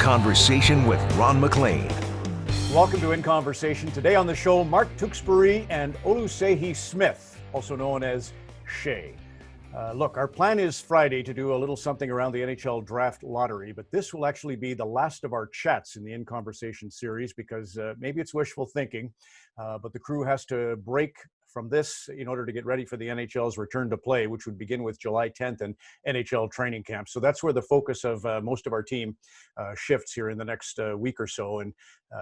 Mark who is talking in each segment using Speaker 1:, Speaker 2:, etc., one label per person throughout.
Speaker 1: Conversation with Ron McLean.
Speaker 2: Welcome to In Conversation. Today on the show, Mark Tewksbury and Oluseyi Smith, also known as Shay. Look, our plan is Friday to do a little something around the NHL draft lottery, but this will actually be the last of our chats in the In Conversation series because maybe it's wishful thinking, but the crew has to break from this in order to get ready for the NHL's return to play, which would begin with July 10th and NHL training camp. So that's where the focus of most of our team shifts here in the next week or so. And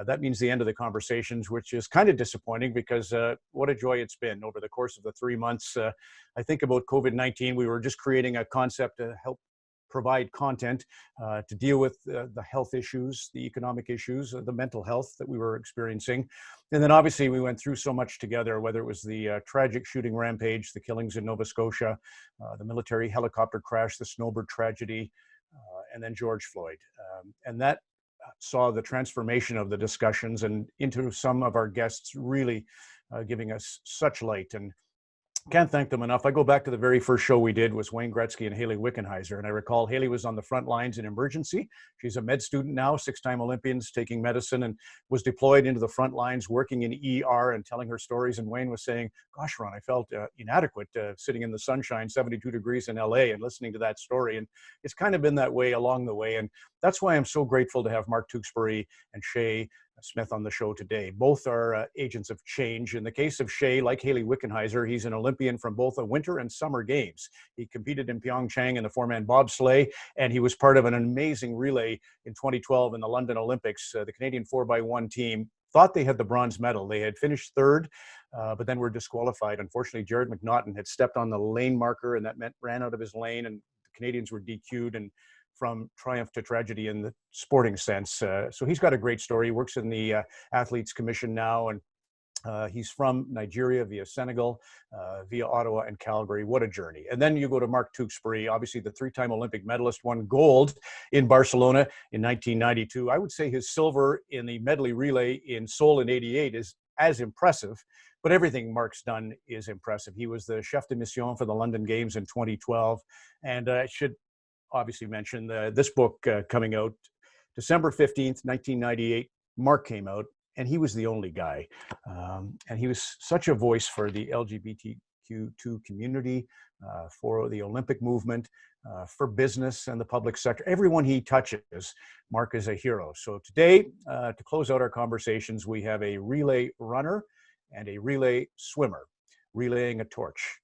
Speaker 2: that means the end of the conversations, which is kind of disappointing because what a joy it's been over the course of the 3 months. I think about COVID-19, we were just creating a concept to help provide content to deal with the health issues, the economic issues, the mental health that we were experiencing. And then obviously we went through so much together, whether it was the tragic shooting rampage, the killings in Nova Scotia, the military helicopter crash, the snowbird tragedy, and then George Floyd. And that saw the transformation of the discussions and into some of our guests really giving us such light. And can't thank them enough. I go back to the very first show we did was Wayne Gretzky and Hayley Wickenheiser. And I recall Hayley was on the front lines in emergency. She's a med student now, 6-time Olympians, taking medicine, and was deployed into the front lines, working in ER and telling her stories. And Wayne was saying, gosh, Ron, I felt inadequate sitting in the sunshine, 72 degrees in LA and listening to that story. And it's kind of been that way along the way. And that's why I'm so grateful to have Mark Tewksbury and Shay Smith on the show today. Both are agents of change. In the case of Shay, like Hayley Wickenheiser, he's an Olympian from both the Winter and Summer Games. He competed in Pyeongchang in the 4-man bobsleigh, and he was part of an amazing relay in 2012 in the London Olympics. The Canadian 4x1 team thought they had the bronze medal. They had finished third, but then were disqualified. Unfortunately, Jared McNaughton had stepped on the lane marker, and that meant ran out of his lane, and the Canadians were DQ'd, and from triumph to tragedy in the sporting sense. So he's got a great story. He works in the Athletes Commission now, and he's from Nigeria via Senegal, via Ottawa and Calgary. What a journey. And then you go to Mark Tewksbury, obviously the 3-time Olympic medalist, won gold in Barcelona in 1992. I would say his silver in the medley relay in Seoul in 88 is as impressive, but everything Mark's done is impressive. He was the chef de mission for the London Games in 2012. And I should obviously mention this book coming out December 15th, 1998. Mark came out, and he was the only guy. And he was such a voice for the LGBTQ2 community, for the Olympic movement, for business and the public sector. Everyone he touches, Mark is a hero. So today, to close out our conversations, we have a relay runner and a relay swimmer relaying a torch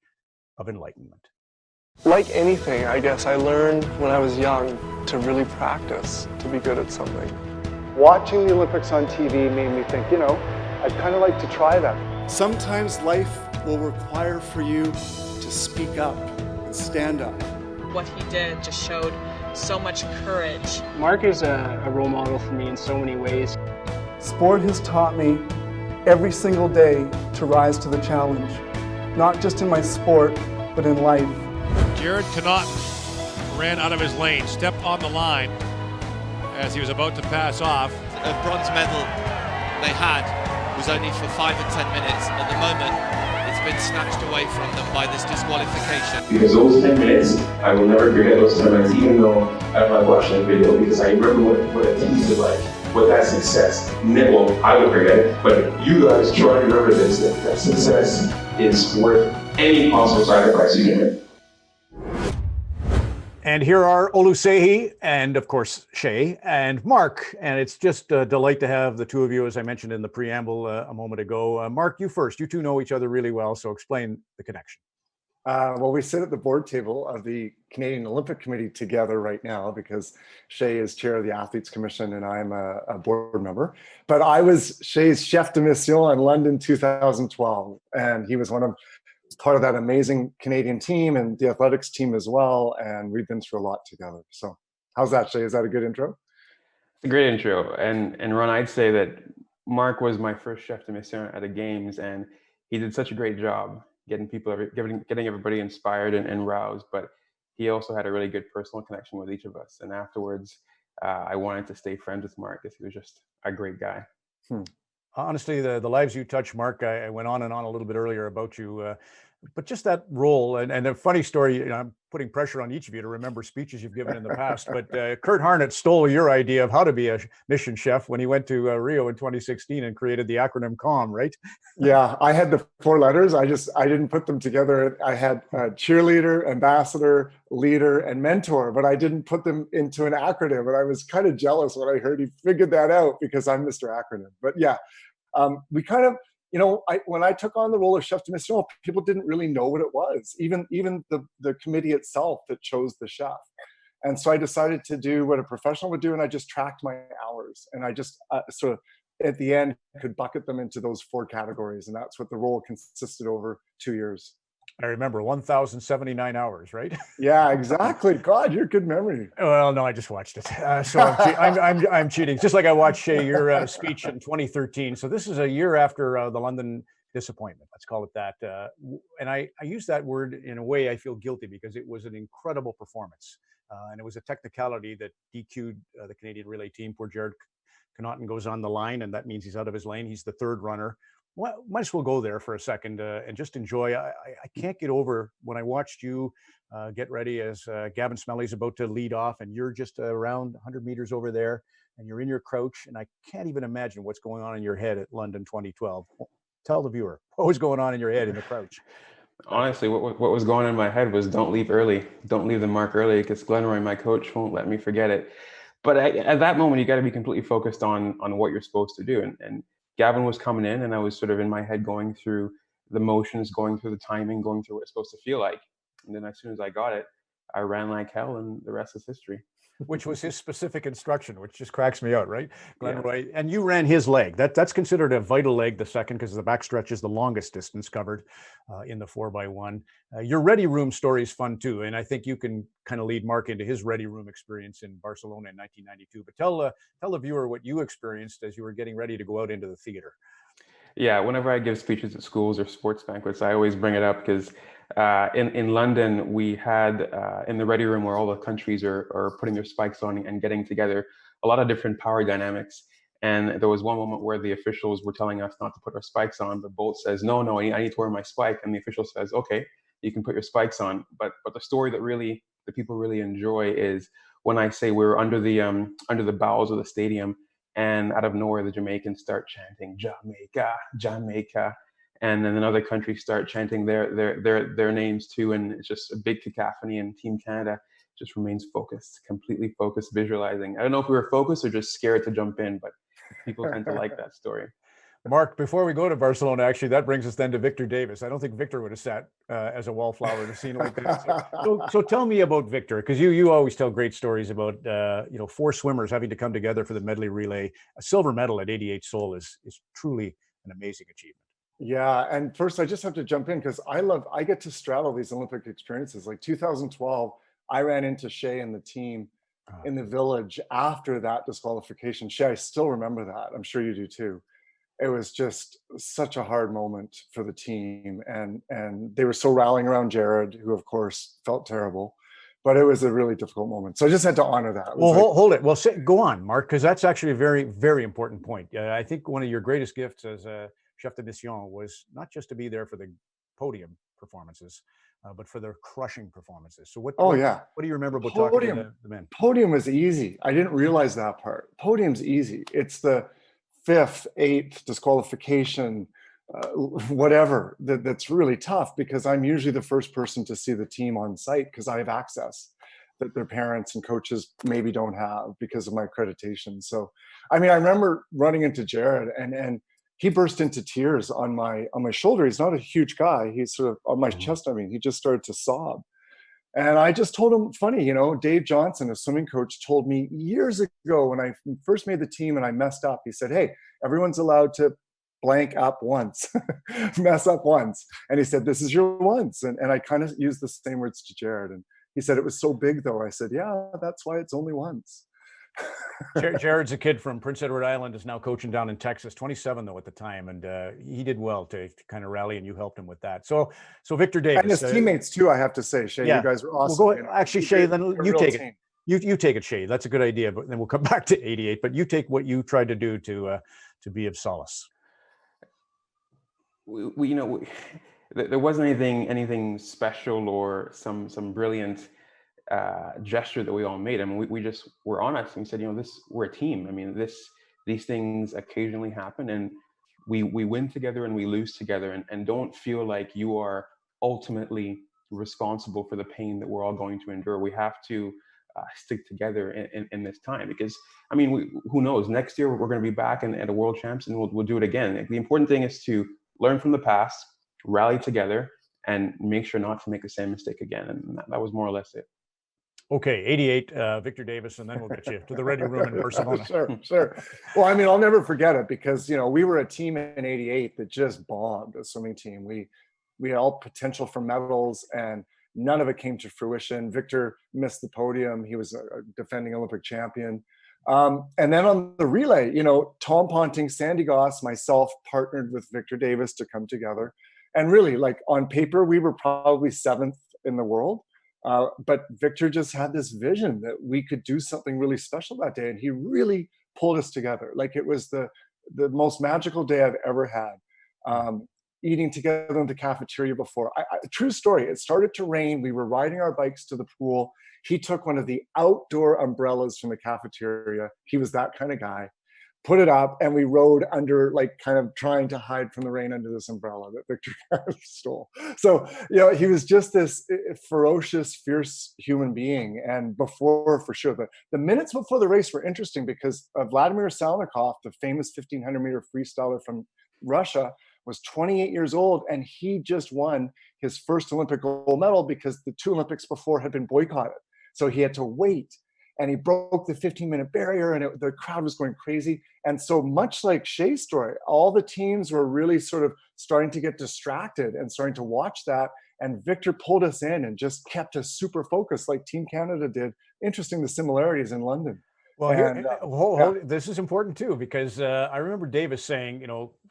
Speaker 2: of enlightenment.
Speaker 3: Like anything, I guess, I learned when I was young to really practice, to be good at something.
Speaker 4: Watching the Olympics on TV made me think, I'd kind of like to try that.
Speaker 5: Sometimes life will require for you to speak up and stand up.
Speaker 6: What he did just showed so much courage.
Speaker 7: Mark is a role model for me in so many ways.
Speaker 5: Sport has taught me every single day to rise to the challenge, not just in my sport, but in life.
Speaker 8: Jared McNaughton ran out of his lane, stepped on the line as he was about to pass off.
Speaker 9: A bronze medal they had was only for 5 and 10 minutes. At the moment, it's been snatched away from them by this disqualification.
Speaker 10: Because those 10 minutes, I will never forget those 10 minutes, even though I'm not watching the video, because I remember what it tasted like, what that success meant. Well, I would forget it, but you guys try to remember this, that success is worth any possible sacrifice you can make.
Speaker 2: And here are Oluseyi and, of course, Shay and Mark. And it's just a delight to have the two of you, as I mentioned in the preamble a moment ago. Mark, you first. You two know each other really well, so explain the connection.
Speaker 4: Well, we sit at the board table of the Canadian Olympic Committee together right now because Shay is chair of the Athletes Commission and I'm a board member. But I was Shay's chef de mission in London 2012, and he was part of that amazing Canadian team and the athletics team as well. And we've been through a lot together. So how's that, Shay? Is that a good intro?
Speaker 11: It's a great intro. And Ron, I'd say that Mark was my first chef de mission at the games, and he did such a great job getting everybody inspired and roused. But he also had a really good personal connection with each of us. And afterwards, I wanted to stay friends with Mark because he was just a great guy.
Speaker 2: Honestly, the lives you touch, Mark, I went on and on a little bit earlier about you. But just that role, and a funny story, I'm putting pressure on each of you to remember speeches you've given in the past, but Kurt Harnett stole your idea of how to be a mission chef when he went to Rio in 2016 and created the acronym CALM, right?
Speaker 4: Yeah, I had the 4 letters. I didn't put them together. I had cheerleader, ambassador, leader, and mentor, but I didn't put them into an acronym. And I was kind of jealous when I heard he figured that out because I'm Mr. Acronym. But yeah, we kind of, when I took on the role of chef de mission, people didn't really know what it was, even the committee itself that chose the chef. And so I decided to do what a professional would do, and I just tracked my hours. And I just sort of, at the end, could bucket them into those 4 categories. And that's what the role consisted over 2 years.
Speaker 2: I remember 1,079 hours, right?
Speaker 4: Yeah, exactly. God, you're good memory.
Speaker 2: Well, no, I just watched it. So I'm cheating. Just like I watched, Shay, your speech in 2013. So this is a year after the London disappointment. Let's call it that. And I use that word in a way I feel guilty because it was an incredible performance. And it was a technicality that DQ'd the Canadian relay team. Poor Jared Connaughton goes on the line, and that means he's out of his lane. He's the 3rd runner. Well, might as well go there for a second and just enjoy. I can't get over when I watched you get ready as Gavin Smelly's about to lead off, and you're just around 100 meters over there, and you're in your crouch, and I can't even imagine what's going on in your head at London 2012. Tell the viewer what was going on in your head in the crouch.
Speaker 11: Honestly, what was going on in my head was don't leave early. Don't leave the mark early because Glenroy, my coach, won't let me forget it. But at that moment, you got to be completely focused on what you're supposed to do. And Gavin was coming in, and I was sort of in my head going through the motions, going through the timing, going through what it's supposed to feel like. And then as soon as I got it, I ran like hell, and the rest is history.
Speaker 2: Which was his specific instruction, which just cracks me out, right? Glenroy, yeah. And you ran his leg. That's considered a vital leg, the second, because the backstretch is the longest distance covered in the 4x1. Your ready room story is fun too, and I think you can kind of lead Mark into his ready room experience in Barcelona in 1992. But tell the viewer what you experienced as you were getting ready to go out into the theater.
Speaker 11: Yeah, whenever I give speeches at schools or sports banquets, I always bring it up because in London, we had in the ready room where all the countries are putting their spikes on and getting together, a lot of different power dynamics. And there was one moment where the officials were telling us not to put our spikes on, but Bolt says, no, I need to wear my spike. And the official says, okay, you can put your spikes on. But the story that really, the people really enjoy is when I say we were under the bowels of the stadium, and out of nowhere, the Jamaicans start chanting, Jamaica, Jamaica. And then other countries start chanting their names too. And it's just a big cacophony, and Team Canada just remains focused, completely focused, visualizing. I don't know if we were focused or just scared to jump in, but people tend to like that story.
Speaker 2: Mark, before we go to Barcelona, actually, that brings us then to Victor Davis. I don't think Victor would have sat as a wallflower in a scene like that. So tell me about Victor, because you always tell great stories about 4 swimmers having to come together for the medley relay. A silver medal at 88 Seoul is truly an amazing achievement.
Speaker 4: Yeah, and first I just have to jump in because I get to straddle these Olympic experiences. Like 2012, I ran into Shay and the team in the village after that disqualification. Shay, I still remember that. I'm sure you do too. It was just such a hard moment for the team, and they were so rallying around Jared, who of course felt terrible, but it was a really difficult moment. So I just had to honor that.
Speaker 2: Well, hold it. Well, go on, Mark, because that's actually a very, very important point. I think one of your greatest gifts as a chef de mission was not just to be there for the podium performances, but for the crushing performances. So what do you remember about talking to the men?
Speaker 4: Podium was easy. I didn't realize that part. Podium's easy. It's the 5th, 8th disqualification, whatever, that's really tough, because I'm usually the first person to see the team on site because I have access that their parents and coaches maybe don't have because of my accreditation. So, I mean, I remember running into Jared and he burst into tears on my shoulder. He's not a huge guy. He's sort of on my chest. I mean, he just started to sob. And I just told him, funny, Dave Johnson, a swimming coach, told me years ago when I first made the team and I messed up, he said, hey, everyone's allowed to blank up once, mess up once. And he said, this is your once. And I kind of used the same words to Jared. And he said, it was so big though. I said, yeah, that's why it's only once.
Speaker 2: Jared's a kid from Prince Edward Island, is now coaching down in Texas, 27 though at the time, and he did well to kind of rally, and you helped him with that. So Victor Davis
Speaker 4: and his teammates too, I have to say, Shay, you guys were awesome.
Speaker 2: Well, actually, Shay, then you take it. You take it, Shay. That's a good idea, but then we'll come back to 88. But you take what you tried to do to be of solace.
Speaker 11: The there wasn't anything special or some brilliant gesture that we all made. I mean, we just were honest and we said, we're a team. I mean, these things occasionally happen, and we win together and we lose together, and don't feel like you are ultimately responsible for the pain that we're all going to endure. We have to stick together in this time, because I mean, who knows? Next year we're going to be back at a World Champs, and we'll do it again. Like, the important thing is to learn from the past, rally together, and make sure not to make the same mistake again. And that was more or less it.
Speaker 2: Okay, 88, Victor Davis, and then we'll get you to the ready room in Barcelona.
Speaker 4: Sure. Well, I mean, I'll never forget it, because, we were a team in 88 that just bombed, a swimming team. We had all potential for medals, and none of it came to fruition. Victor missed the podium. He was a defending Olympic champion. And then on the relay, Tom Ponting, Sandy Goss, myself partnered with Victor Davis to come together. And really, like, on paper, we were probably 7th in the world. But Victor just had this vision that we could do something really special that day. And he really pulled us together. Like, it was the most magical day I've ever had. Eating together in the cafeteria before. True story. It started to rain. We were riding our bikes to the pool. He took one of the outdoor umbrellas from the cafeteria. He was that kind of guy. Put it up, and we rode under, like, kind of trying to hide from the rain under this umbrella that Victor kind of stole. So, he was just this ferocious, fierce human being. And before, for sure, the minutes before the race were interesting, because Vladimir Salnikov, the famous 1500-meter freestyler from Russia, was 28 years old, and he just won his first Olympic gold medal because the 2 Olympics before had been boycotted. So he had to wait, and he broke the 15-minute barrier, and the crowd was going crazy. And so, much like Shea's story, all the teams were really sort of starting to get distracted and starting to watch that. And Victor pulled us in and just kept us super focused, like Team Canada did. Interesting, the similarities in London.
Speaker 2: Well, this is important too, because I remember Davis saying,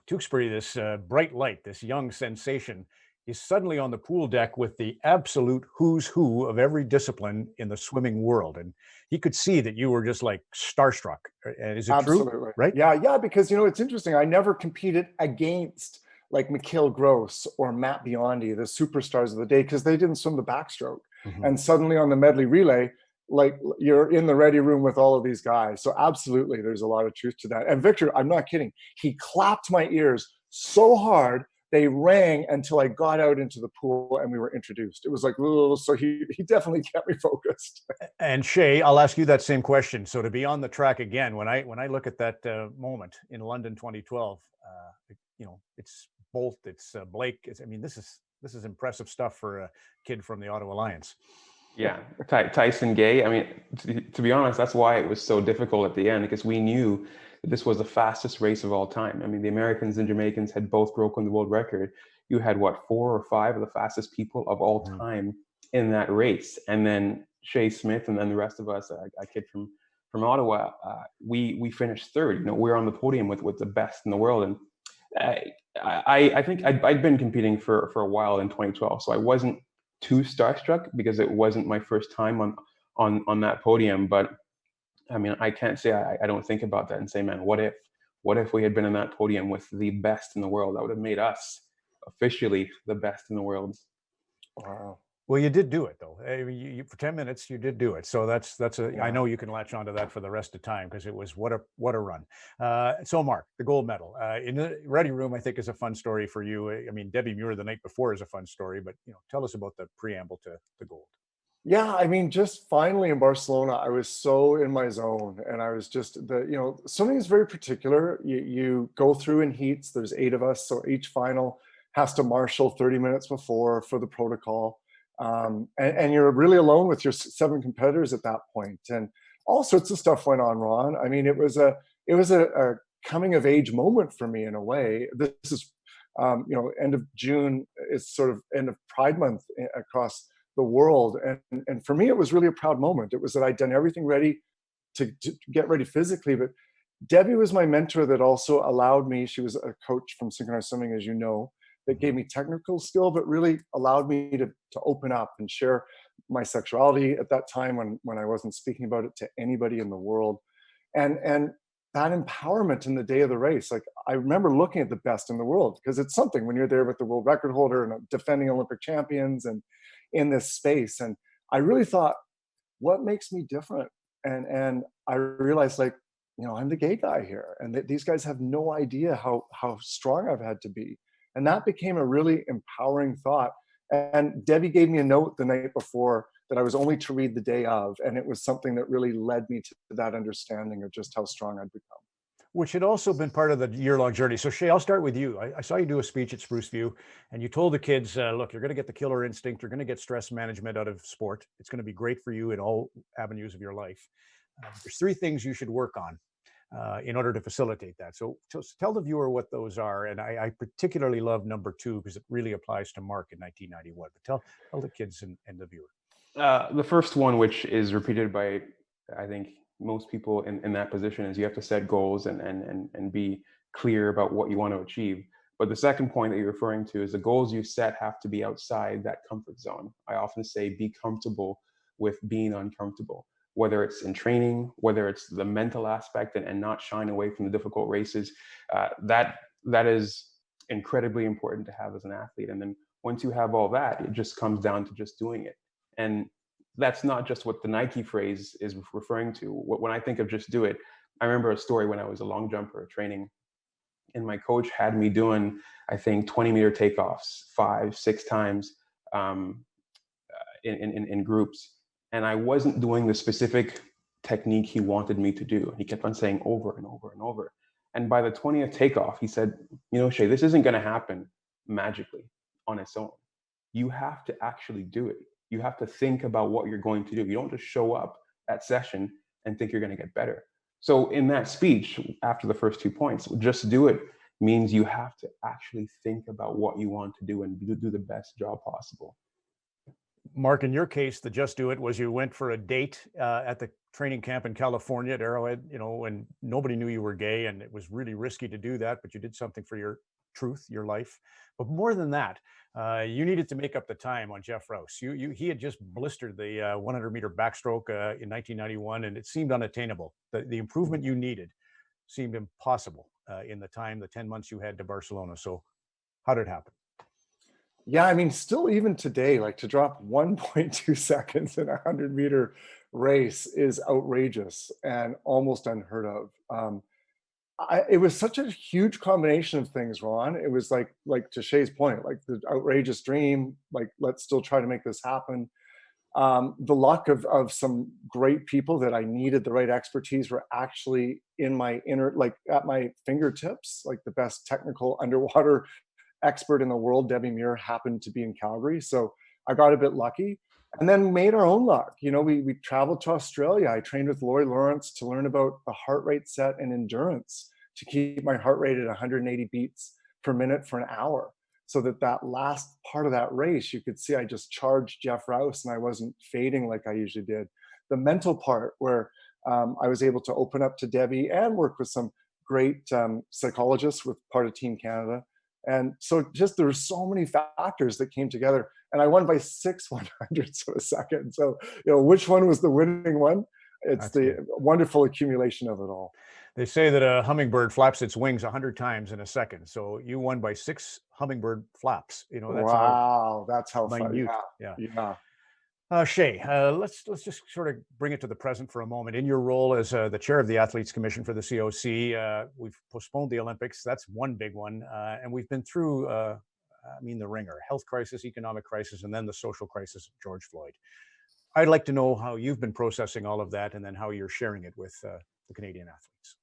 Speaker 2: Tewksbury, this bright light, this young sensation, is suddenly on the pool deck with the absolute who's who of every discipline in the swimming world. And he could see that you were just like starstruck. Is it
Speaker 4: Absolutely.
Speaker 2: true? Right?
Speaker 4: Yeah, because, it's interesting. I never competed against like Mikhail Gross or Matt Biondi, the superstars of the day, because they didn't swim the backstroke. Mm-hmm. And suddenly on the medley relay, like, you're in the ready room with all of these guys. So absolutely, there's a lot of truth to that. And Victor, I'm not kidding. He clapped my ears so hard, they rang until I got out into the pool and we were introduced. It was like, so he definitely kept me focused.
Speaker 2: And Shea, I'll ask you that same question. So to be on the track again, when I look at that moment in London 2012, it's Bolt, it's Blake. This is impressive stuff for a kid from the Ottawa Alliance.
Speaker 11: Yeah, Tyson Gay. To be honest, that's why it was so difficult at the end, because we knew that this was the fastest race of all time. The Americans and Jamaicans had both broken the world record. You had 4 or 5 of the fastest people of all time in that race, and then Shea Smith, and then the rest of us, a kid from Ottawa. We finished 3rd. We're on the podium with the best in the world, and I think I'd been competing for a while in 2012, so I wasn't too starstruck because it wasn't my first time on that podium. But I can't say I don't think about that and say, man, what if we had been on that podium with the best in the world? That would have made us officially the best in the world.
Speaker 2: Wow. Well, you did do it though. You for 10 minutes, you did do it. So that's I know you can latch onto that for the rest of time, because it was what a run. So Mark, the gold medal in the ready room, I think, is a fun story for you. Debbie Muir the night before is a fun story, but tell us about the preamble to the gold.
Speaker 4: Yeah, just finally in Barcelona, I was so in my zone, and I was just swimming is very particular. You go through in heats. There's 8 of us, so each final has to marshal 30 minutes before for the protocol. And you're really alone with your 7 competitors at that point, and all sorts of stuff went on, Ron. It was a coming of age moment for me in a way. This is end of June is sort of end of Pride Month across the world, and for me it was really a proud moment. It was that I'd done everything ready to get ready physically, but Debbie was my mentor that also allowed me. She was a coach from synchronized swimming, as you know, that gave me technical skill, but really allowed me to open up and share my sexuality at that time when I wasn't speaking about it to anybody in the world. And that empowerment in the day of the race. Like, I remember looking at the best in the world, because it's something when you're there with the world record holder and defending Olympic champions and in this space. And I really thought, what makes me different? And I realized, like, I'm the gay guy here, and these guys have no idea how strong I've had to be. And that became a really empowering thought. And Debbie gave me a note the night before that I was only to read the day of, and it was something that really led me to that understanding of just how strong I'd become.
Speaker 2: Which had also been part of the year-long journey. So Shay, I'll start with you. I saw you do a speech at Spruce View, and you told the kids, look, you're going to get the killer instinct. You're going to get stress management out of sport. It's going to be great for you in all avenues of your life. There's 3 things you should work on in order to facilitate that. So tell the viewer what those are. And I particularly love number 2, because it really applies to Mark in 1991. But tell the kids and the viewer.
Speaker 11: The first one, which is repeated by, I think, most people in that position, is you have to set goals and be clear about what you want to achieve. But the second point that you're referring to is the goals you set have to be outside that comfort zone. I often say be comfortable with being uncomfortable, whether it's in training, whether it's the mental aspect and not shying away from the difficult races. That is incredibly important to have as an athlete. And then once you have all that, it just comes down to just doing it. And that's not just what the Nike phrase is referring to. When I think of just do it, I remember a story when I was a long jumper training, and my coach had me doing, I think, 20-meter takeoffs 5-6 times in groups. And I wasn't doing the specific technique he wanted me to do. He kept on saying over and over and over. And by the 20th takeoff, he said, Shay, this isn't going to happen magically on its own. You have to actually do it. You have to think about what you're going to do. You don't just show up at session and think you're going to get better. So in that speech, after the first 2 points, just do it means you have to actually think about what you want to do and do the best job possible.
Speaker 2: Mark, in your case, the just do it was you went for a date at the training camp in California at Arrowhead, when nobody knew you were gay, and it was really risky to do that, but you did something for your truth, your life. But more than that, you needed to make up the time on Jeff Rouse. He had just blistered the 100-meter backstroke in 1991, and it seemed unattainable. The improvement you needed seemed impossible in the 10 months you had to Barcelona. So how did it happen?
Speaker 4: Yeah, I mean, still even today, like, to drop 1.2 seconds in a 100-meter race is outrageous and almost unheard of. It was such a huge combination of things, Ron. It was like to Shay's point, like the outrageous dream, like, let's still try to make this happen. The luck of some great people that I needed, the right expertise, were actually in my at my fingertips. Like, the best technical underwater expert in the world, Debbie Muir, happened to be in Calgary. So I got a bit lucky, and then made our own luck. We traveled to Australia. I trained with Lori Lawrence to learn about the heart rate set and endurance to keep my heart rate at 180 beats per minute for an hour. So that last part of that race, you could see I just charged Jeff Rouse and I wasn't fading like I usually did. The mental part, where I was able to open up to Debbie and work with some great psychologists with part of Team Canada. And so just there were so many factors that came together, and I won by 6 100ths of a second. So, which one was the winning one? It's the wonderful accumulation of it all.
Speaker 2: They say that a hummingbird flaps its wings 100 times in a second. So you won by 6 hummingbird flaps. That's
Speaker 4: that's how
Speaker 2: minute.
Speaker 4: Yeah.
Speaker 2: Shay, let's just sort of bring it to the present for a moment. In your role as the chair of the Athletes Commission for the COC, we've postponed the Olympics. That's one big one. And we've been through, the ringer: health crisis, economic crisis, and then the social crisis of George Floyd. I'd like to know how you've been processing all of that, and then how you're sharing it with the Canadian athletes.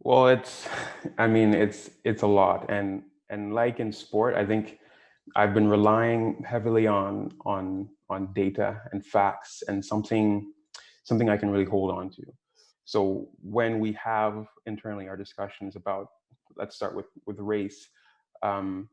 Speaker 11: Well, it's a lot. And like in sport, I think I've been relying heavily on data and facts, and something I can really hold on to. So when we have internally our discussions about, let's start with race, I'm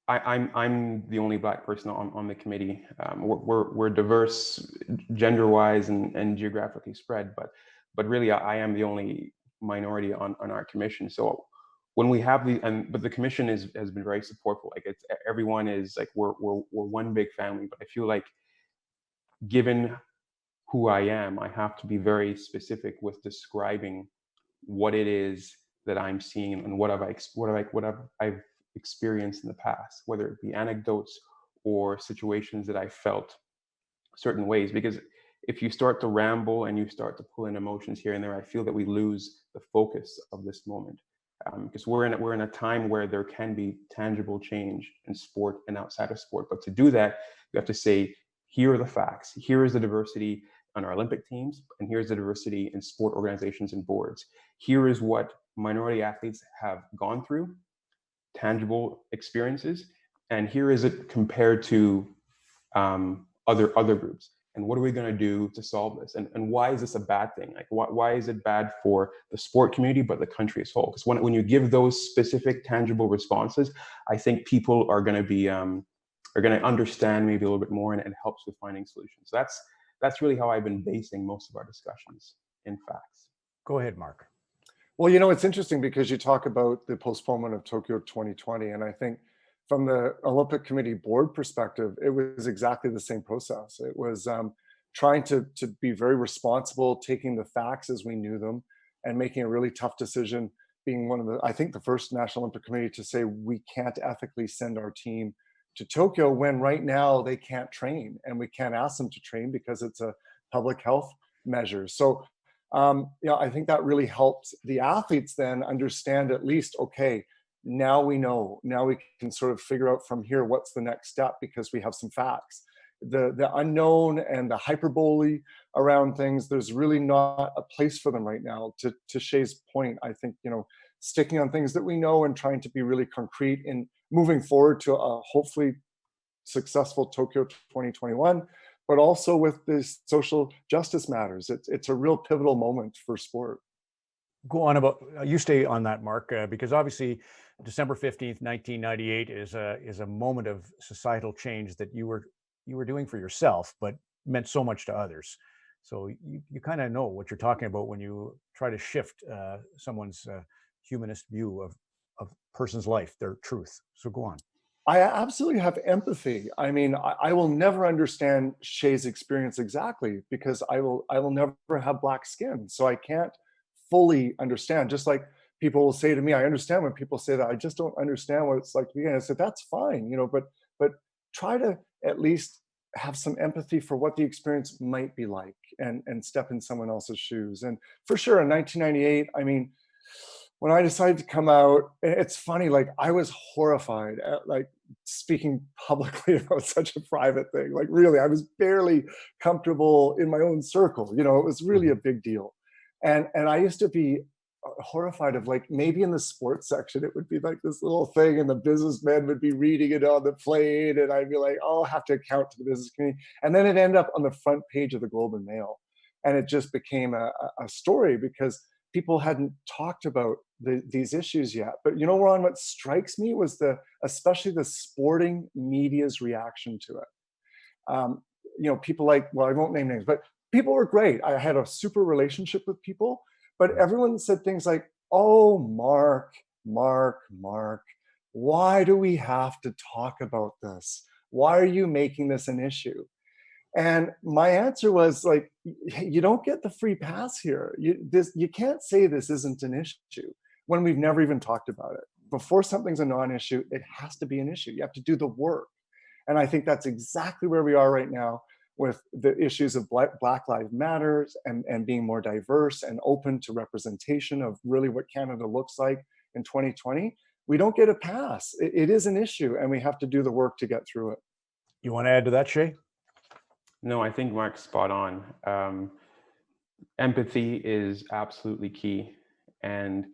Speaker 11: the only Black person on the committee. We're diverse gender-wise and geographically spread, but really I am the only minority on our commission. So when we have but the commission has been very supportful. Like, everyone is like, we're one big family. But I feel like, given who I am, I have to be very specific with describing what it is that I'm seeing and what I've experienced in the past, whether it be anecdotes or situations that I felt certain ways. Because if you start to ramble and you start to pull in emotions here and there, I feel that we lose the focus of this moment. Because we're in a time where there can be tangible change in sport and outside of sport. But to do that, you have to say, here are the facts. Here is the diversity on our Olympic teams, and here's the diversity in sport organizations and boards. Here is what minority athletes have gone through, tangible experiences, and here is it compared to other groups. And what are we going to do to solve this? And why is this a bad thing? Like, why is it bad for the sport community, but the country as whole? Because when you give those specific, tangible responses, I think people are going to be are going to understand maybe a little bit more, and it helps with finding solutions. So that's really how I've been basing most of our discussions in facts.
Speaker 2: Go ahead, Mark.
Speaker 4: Well, you know, it's interesting because you talk about the postponement of Tokyo 2020, and I think from the Olympic Committee board perspective, it was exactly the same process. It was trying to be very responsible, taking the facts as we knew them, and making a really tough decision, being one of the, I think, the first National Olympic Committee to say we can't ethically send our team to Tokyo when right now they can't train, and we can't ask them to train because it's a public health measure. So, I think that really helped the athletes then understand at least, okay, now we know, now we can sort of figure out from here what's the next step because we have some facts. The unknown and the hyperbole around things, there's really not a place for them right now. To Shay's point, I think, sticking on things that we know and trying to be really concrete in moving forward to a hopefully successful Tokyo 2021, but also with this social justice matters. It's a real pivotal moment for sport.
Speaker 2: Go on about, you stay on that, Mark, because obviously December 15th, 1998 is a moment of societal change that you were doing for yourself, but meant so much to others. So you kind of know what you're talking about when you try to shift someone's humanist view of a person's life, their truth. So go on.
Speaker 4: I absolutely have empathy. I mean, I will never understand Shay's experience exactly because I will never have black skin. So I can't fully understand. Just like people will say to me, I understand when people say that, I just don't understand what it's like to be. And I said, that's fine, but try to at least have some empathy for what the experience might be like and step in someone else's shoes. And for sure, in 1998, I mean, when I decided to come out, it's funny, like I was horrified at like speaking publicly about such a private thing. Like really, I was barely comfortable in my own circle. It was really a big deal. And I used to be horrified of like, maybe in the sports section, it would be like this little thing and the businessmen would be reading it on the plane. And I'd be like, oh, I'll have to account to the business community. And then it ended up on the front page of the Globe and Mail. And it just became a story because people hadn't talked about these issues yet. But Ron, what strikes me was especially the sporting media's reaction to it. People like, well, I won't name names, but people were great. I had a super relationship with people, but everyone said things like, oh, Mark, why do we have to talk about this? Why are you making this an issue? And my answer was like, you don't get the free pass here. You can't say this isn't an issue when we've never even talked about it. Before something's a non-issue, it has to be an issue. You have to do the work. And I think that's exactly where we are right now with the issues of Black Lives Matter and being more diverse and open to representation of really what Canada looks like in 2020. We don't get a pass. It is an issue and we have to do the work to get through it.
Speaker 2: You want to add to that, Shay?
Speaker 11: No, I think Mark's spot on. Empathy is absolutely key. And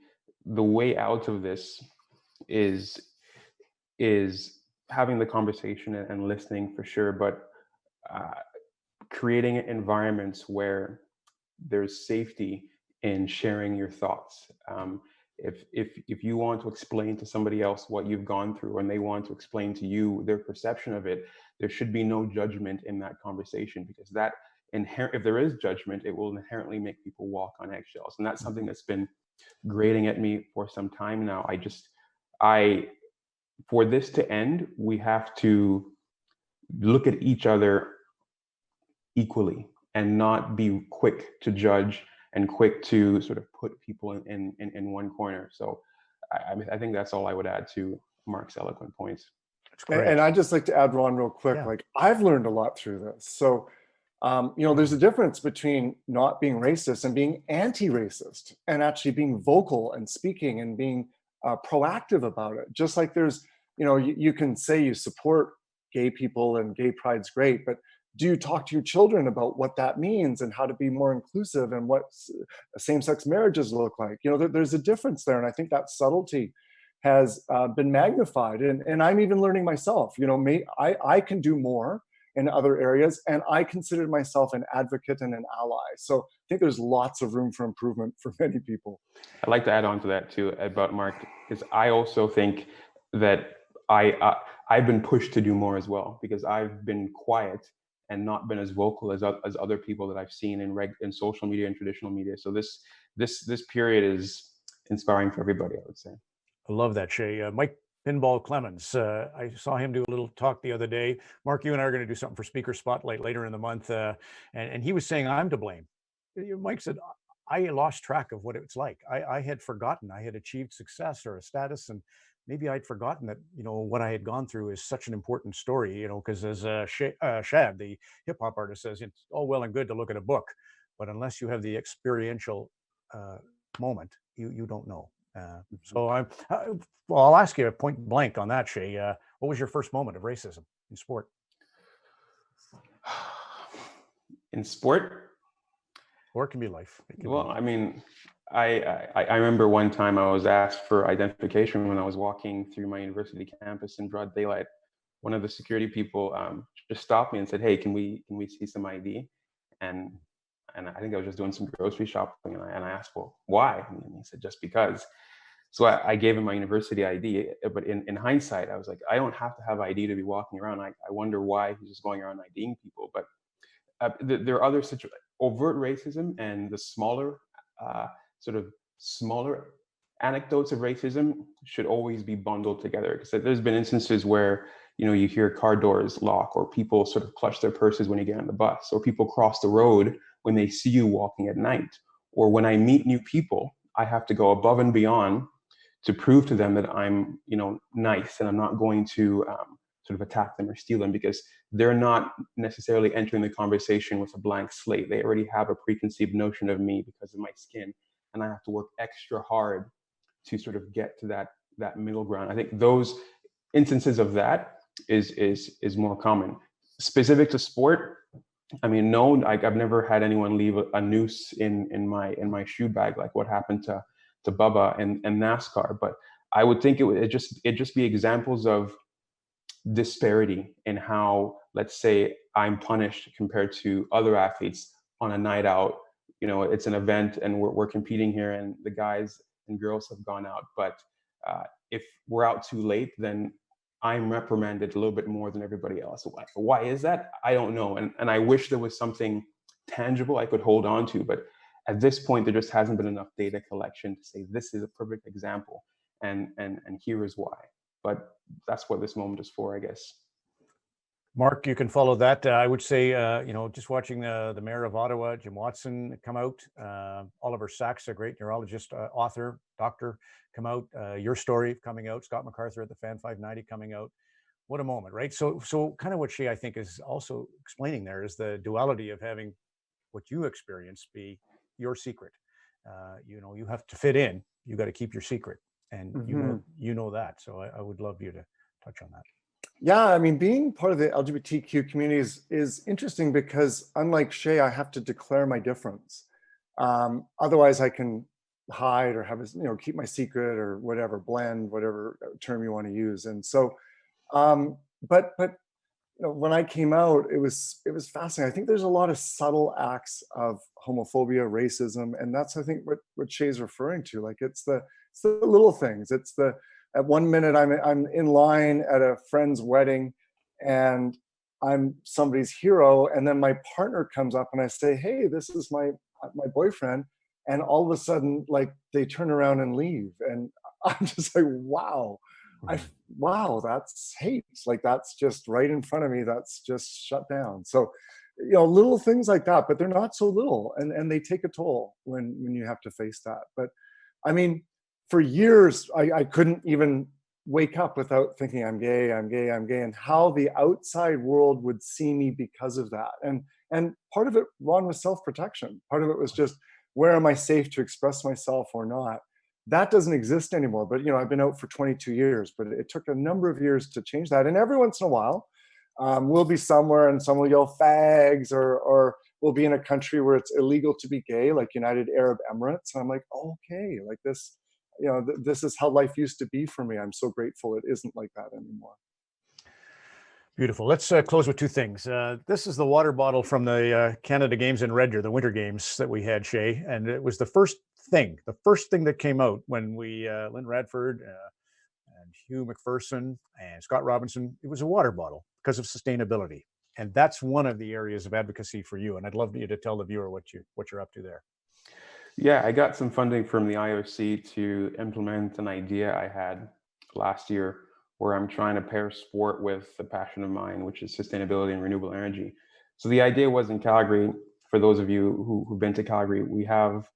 Speaker 11: the way out of this is having the conversation and listening for sure, but creating environments where there's safety in sharing your thoughts. If you want to explain to somebody else what you've gone through and they want to explain to you their perception of it, there should be no judgment in that conversation, because that if there is judgment, it will inherently make people walk on eggshells. And that's something that's been grating at me for some time now. For this to end, we have to look at each other equally and not be quick to judge and quick to sort of put people in one corner. So I think that's all I would add to Mark's eloquent points.
Speaker 4: And I'd just like to add, Ron, real quick, like I've learned a lot through this. So, there's a difference between not being racist and being anti-racist, and actually being vocal and speaking and being proactive about it. Just like there's, you can say you support gay people and gay pride's great, but do you talk to your children about what that means and how to be more inclusive and what same-sex marriages look like? There's a difference there. And I think that subtlety has been magnified. And I'm even learning myself, I can do more in other areas, and I consider myself an advocate and an ally. So I think there's lots of room for improvement for many people.
Speaker 11: I'd like to add on to that too about Mark, because I also think that I've been pushed to do more as well, because I've been quiet and not been as vocal as other people that I've seen in social media and traditional media. So this period is inspiring for everybody, I would say.
Speaker 2: I love that, Shay. Mike Pinball Clemens, I saw him do a little talk the other day. Mark, you and I are going to do something for Speaker Spotlight later in the month, and he was saying, I'm to blame. Mike said, I lost track of what it's like. I had forgotten I had achieved success or a status, and maybe I'd forgotten that, what I had gone through is such an important story, because as Shad, the hip hop artist, says, it's all well and good to look at a book, but unless you have the experiential moment, you don't know. So I'll ask you point blank on that, Shay. What was your first moment of racism in sport?
Speaker 11: In sport?
Speaker 2: Or it can be life.
Speaker 11: Well, I mean, I remember one time I was asked for identification when I was walking through my university campus in broad daylight. One of the security people just stopped me and said, "Hey, can we see some ID?" And I think I was just doing some grocery shopping, and I asked, "Well, why?" And he said, "Just because." So I gave him my university ID, but in hindsight, I was like, I don't have to have ID to be walking around. I wonder why he's just going around IDing people. But there are other overt racism and the smaller anecdotes of racism should always be bundled together. Because there's been instances where you hear car doors lock, or people sort of clutch their purses when you get on the bus, or people cross the road when they see you walking at night, or when I meet new people, I have to go above and beyond to prove to them that I'm, nice, and I'm not going to sort of attack them or steal them, because they're not necessarily entering the conversation with a blank slate. They already have a preconceived notion of me because of my skin, and I have to work extra hard to sort of get to that middle ground. I think those instances of that is more common. Specific to sport, I mean, no, I've never had anyone leave a noose in my shoe bag, like what happened to Bubba and NASCAR. But I would think it just be examples of disparity in how, let's say, I'm punished compared to other athletes on a night out. It's an event and we're competing here, and the guys and girls have gone out. But if we're out too late, then I'm reprimanded a little bit more than everybody else. Why is that? I don't know. And I wish there was something tangible I could hold on to. But at this point, there just hasn't been enough data collection to say this is a perfect example, and here is why. But that's what this moment is for, I guess.
Speaker 2: Mark, you can follow that. I would say, just watching the mayor of Ottawa, Jim Watson, come out, Oliver Sacks, a great neurologist, author, doctor, come out, your story coming out, Scott MacArthur at the Fan 590 coming out. What a moment, right? So kind of what she, I think, is also explaining there is the duality of having what you experience be your secret. You have to fit in. You got to keep your secret, and you know that. So I would love you to touch on that.
Speaker 4: Yeah, I mean, being part of the LGBTQ community is interesting because, unlike Shay, I have to declare my difference. Otherwise, I can hide or have keep my secret or whatever, blend, whatever term you want to use. And so, but when I came out, it was fascinating. I think there's a lot of subtle acts of homophobia, racism, and that's, I think, what Shay's referring to. Like it's the little things. It's at 1 minute I'm in line at a friend's wedding, and I'm somebody's hero, and then my partner comes up and I say, "Hey, this is my boyfriend," and all of a sudden, like, they turn around and leave, and I'm just like, wow. Wow, that's hate. Like, that's just right in front of me. That's just shut down. So little things like that, but they're not so little, and they take a toll when you have to face that. But I mean, for years, I couldn't even wake up without thinking I'm gay, and how the outside world would see me because of that. And part of it, Ron, was self-protection. Part of it was just, where am I safe to express myself or not? That doesn't exist anymore. But I've been out for 22 years, but it took a number of years to change that. And every once in a while, we'll be somewhere and someone will yell fags, or we'll be in a country where it's illegal to be gay, like United Arab Emirates. And I'm like, okay, like this, this is how life used to be for me. I'm so grateful it isn't like that anymore.
Speaker 2: Beautiful. Let's close with two things. This is the water bottle from the Canada Games in Red Deer, the Winter Games that we had, Shay. And it was the first thing that came out when we, Lynn Radford and Hugh McPherson and Scott Robinson, it was a water bottle because of sustainability. And that's one of the areas of advocacy for you. And I'd love you to tell the viewer what you're up to there.
Speaker 11: Yeah, I got some funding from the IOC to implement an idea I had last year, where I'm trying to pair sport with a passion of mine, which is sustainability and renewable energy. So the idea was, in Calgary, for those of you who've been to Calgary, we have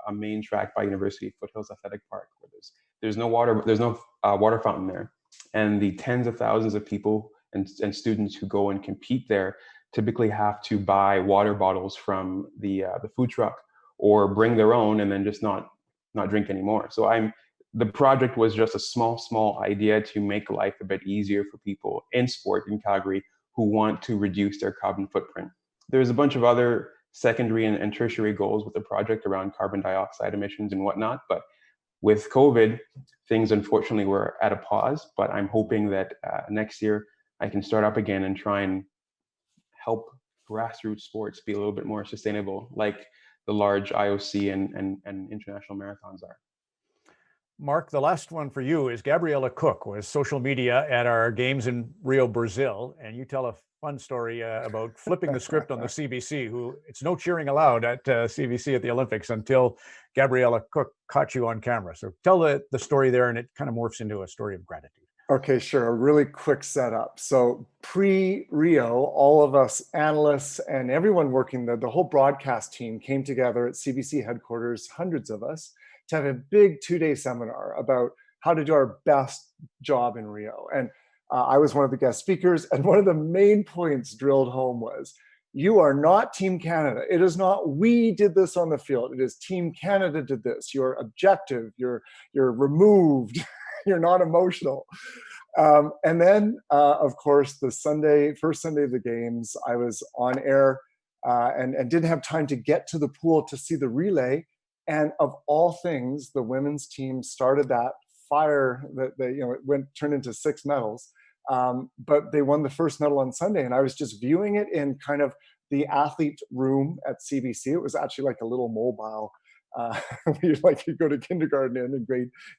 Speaker 11: a main track by University Foothills Athletic Park, where there's no water fountain there. And the tens of thousands of people and students who go and compete there typically have to buy water bottles from the food truck, or bring their own and then just not drink anymore. So the project was just a small idea to make life a bit easier for people in sport in Calgary who want to reduce their carbon footprint. There's a bunch of other secondary and tertiary goals with the project around carbon dioxide emissions and whatnot, but with COVID, things unfortunately were at a pause. But I'm hoping that next year I can start up again and try and help grassroots sports be a little bit more sustainable, like the large IOC and international marathons are.
Speaker 2: Mark, the last one for you is Gabriella Cook was social media at our games in Rio, Brazil, and you tell a fun story about flipping the script on the CBC, who it's no cheering allowed at CBC at the Olympics until Gabriella Cook caught you on camera. So tell the story there, and it kind of morphs into a story of gratitude.
Speaker 4: Okay, sure. A really quick setup. So pre-Rio, all of us analysts and everyone working, the whole broadcast team came together at CBC headquarters, hundreds of us, to have a big 2-day seminar about how to do our best job in Rio. And I was one of the guest speakers. And one of the main points drilled home was, you are not Team Canada. It is not, we did this on the field. It is Team Canada did this. You're objective, you're removed, you're not emotional. And then, of course, the first Sunday of the games, I was on air and didn't have time to get to the pool to see the relay. And of all things, the women's team started that fire that it turned into 6 medals. But they won the first medal on Sunday, and I was just viewing it in kind of the athlete room at CBC. It was actually like a little mobile. You go to kindergarten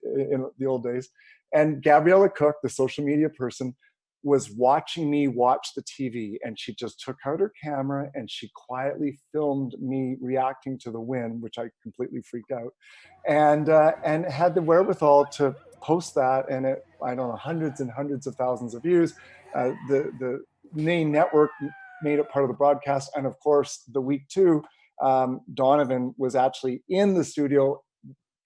Speaker 4: in the old days. And Gabriella Cook, the social media person, was watching me watch the TV, and she just took out her camera and she quietly filmed me reacting to the win, which I completely freaked out, and had the wherewithal to post that, and I don't know, hundreds and hundreds of thousands of views. The main network made it part of the broadcast, and of course, the week 2, Donovan was actually in the studio,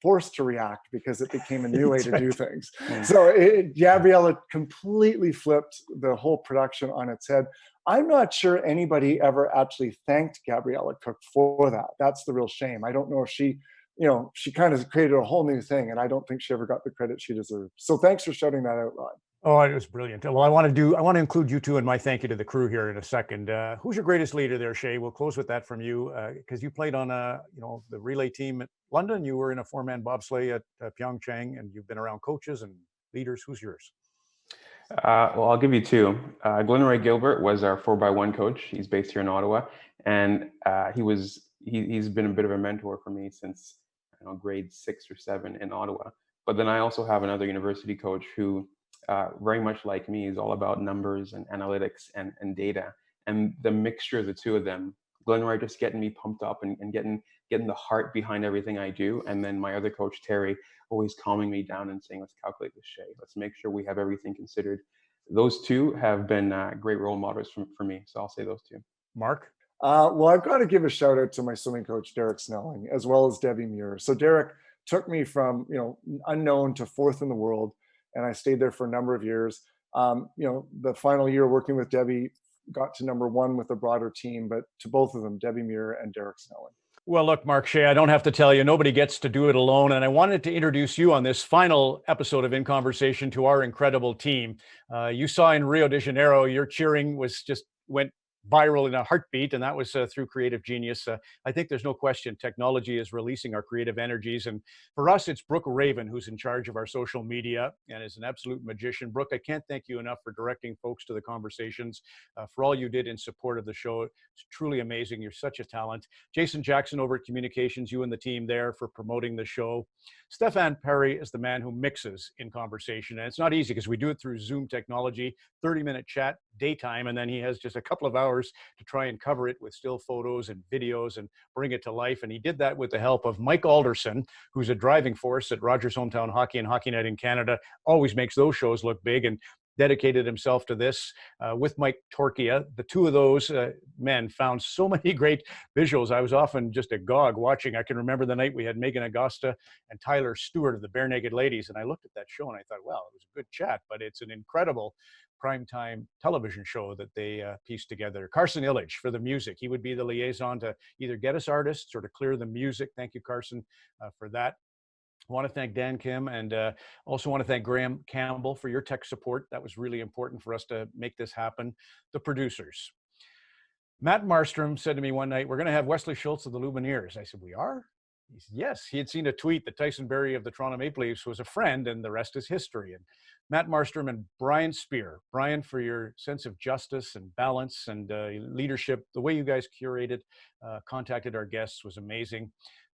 Speaker 4: forced to react because it became a new way to do things. So Gabriella completely flipped the whole production on its head. I'm not sure anybody ever actually thanked Gabriella Cook for that. That's the real shame. I don't know if she kind of created a whole new thing, and I don't think she ever got the credit she deserved. So thanks for shouting that out, Rod.
Speaker 2: Oh, it was brilliant. Well, I want to include you two in my thank you to the crew here in a second. Who's your greatest leader there, Shay? We'll close with that from you, because you played on the relay team at London. You were in a 4-man bobsleigh at Pyeongchang, and you've been around coaches and leaders. Who's yours?
Speaker 11: Well, I'll give you 2. Glenroy Gilbert was our 4x1 coach. He's based here in Ottawa, and he's been a bit of a mentor for me since grade 6 or 7 in Ottawa. But then I also have another university coach who, very much like me, is all about numbers and analytics and data. And the mixture of the two of them, Glenroy just getting me pumped up and getting the heart behind everything I do. And then my other coach, Terry, always calming me down and saying, let's calculate this, Shay. Let's make sure we have everything considered. Those two have been great role models for me. So I'll say those 2.
Speaker 2: Mark?
Speaker 4: Well, I've got to give a shout out to my swimming coach, Derek Snelling, as well as Debbie Muir. So Derek took me from, unknown to fourth in the world, and I stayed there for a number of years. The final year working with Debbie, got to number one with a broader team, but to both of them, Debbie Muir and Derek Snelling.
Speaker 2: Well, look, Mark Shea, I don't have to tell you, nobody gets to do it alone. And I wanted to introduce you on this final episode of In Conversation to our incredible team. You saw in Rio de Janeiro, your cheering went viral in a heartbeat, and that was through creative genius. I think there's no question technology is releasing our creative energies. And for us, it's Brooke Raven who's in charge of our social media and is an absolute magician. Brooke, I can't thank you enough for directing folks to the conversations, for all you did in support of the show. It's truly amazing. You're such a talent. Jason Jackson over at Communications, you and the team there for promoting the show. Stefan Perry is the man who mixes In Conversation. And it's not easy because we do it through Zoom technology, 30-minute chat, daytime, and then he has just a couple of hours to try and cover it with still photos and videos and bring it to life. And he did that with the help of Mike Alderson, who's a driving force at Rogers Hometown Hockey and Hockey Night in Canada, always makes those shows look big, and dedicated himself to this with Mike Torquia. The two of those men found so many great visuals. I was often just agog watching. I can remember the night we had Megan Augusta and Tyler Stewart of the Bare Naked Ladies, and I looked at that show and I thought, well, it was a good chat, but it's an incredible primetime television show that they pieced together. Carson Illich for the music. He would be the liaison to either get us artists or to clear the music. Thank you, Carson, for that. I want to thank Dan Kim, and also want to thank Graham Campbell for your tech support. That was really important for us to make this happen. The producers. Matt Marstrom said to me one night, we're going to have Wesley Schultz of the Lumineers. I said, we are? He said, yes. He had seen a tweet that Tyson Berry of the Toronto Maple Leafs was a friend, and the rest is history. And Matt Marstrom and Brian Spear. Brian, for your sense of justice and balance and leadership, the way you guys curated, contacted our guests was amazing.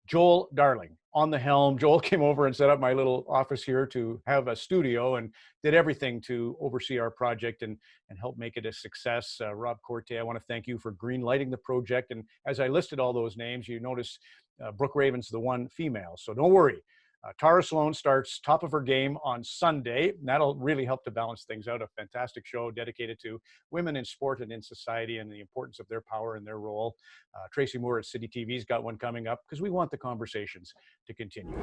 Speaker 2: Joel Darling on the helm. Joel came over and set up my little office here to have a studio and did everything to oversee our project and help make it a success. Rob Corte, I want to thank you for green lighting the project. And as I listed all those names, you notice Brooke Raven's the one female. So don't worry. Tara Sloan starts top of her game on Sunday. That'll really help to balance things out. A fantastic show dedicated to women in sport and in society and the importance of their power and their role. Tracy Moore at City TV's got one coming up because we want the conversations to continue.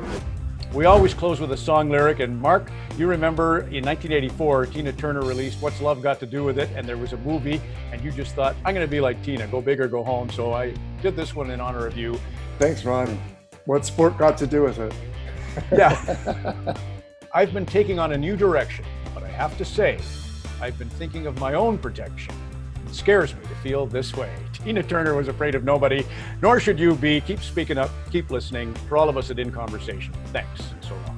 Speaker 2: We always close with a song lyric. And Mark, you remember in 1984, Tina Turner released What's Love Got to Do With It? And there was a movie and you just thought, I'm going to be like Tina, go big or go home. So I did this one in honor of you.
Speaker 4: Thanks, Ron. What sport got to do with it?
Speaker 2: Yeah. I've been taking on a new direction, but I have to say, I've been thinking of my own protection. It scares me to feel this way. Tina Turner was afraid of nobody, nor should you be. Keep speaking up, keep listening. For all of us at In Conversation, thanks, and so long.